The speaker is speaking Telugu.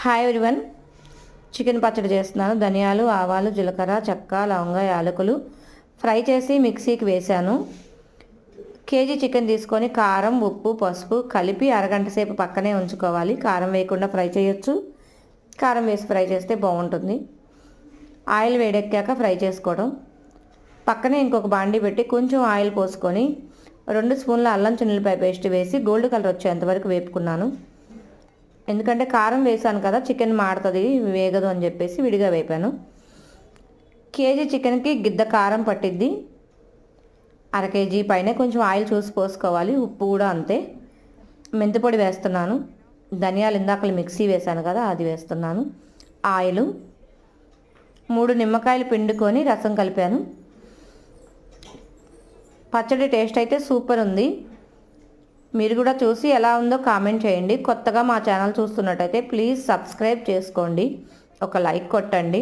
హాయ్ ఎవ్రీవన్, చికెన్ పచ్చడి చేస్తున్నాను. ధనియాలు, ఆవాలు, జీలకర్ర, చెక్క, లవంగ, యాలకులు ఫ్రై చేసి మిక్సీకి వేశాను. కేజీ చికెన్ తీసుకొని కారం, ఉప్పు, పసుపు కలిపి అరగంట సేపు పక్కనే ఉంచుకోవాలి. కారం వేయకుండా ఫ్రై చేయొచ్చు, కారం వేసి ఫ్రై చేస్తే బాగుంటుంది. ఆయిల్ వేడెక్కాక ఫ్రై చేసుకోవడం. పక్కనే ఇంకొక బాండీ పెట్టి కొంచెం ఆయిల్ పోసుకొని 2 స్పూన్ల అల్లం చిన్నులపాయ పేస్ట్ వేసి గోల్డ్ కలర్ వచ్చేంతవరకు వేపుకున్నాను. ఎందుకంటే కారం వేసాను కదా, చికెన్ మాడుతుంది, వేగదు అని చెప్పేసి విడిగా వేపాను. కేజీ చికెన్కి గిద్ద కారం పట్టిద్ది. అర కేజీ పైన కొంచెం ఆయిల్ చూసి పోసుకోవాలి. ఉప్పు కూడా అంతే. మెంతిపొడి వేస్తున్నాను. ధనియాలు ఇందాకలు మిక్సీ వేసాను కదా, అది వేస్తున్నాను. ఆయిల్, 3 నిమ్మకాయలు పిండుకొని రసం కలిపాను. పచ్చడి టేస్ట్ అయితే సూపర్ ఉంది. మీరు కూడా చూసి ఎలా ఉందో కామెంట్ చేయండి. కొత్తగా మా ఛానల్ చూస్తున్నట్టయితే ప్లీజ్ సబ్స్క్రైబ్ చేసుకోండి, ఒక లైక్ కొట్టండి.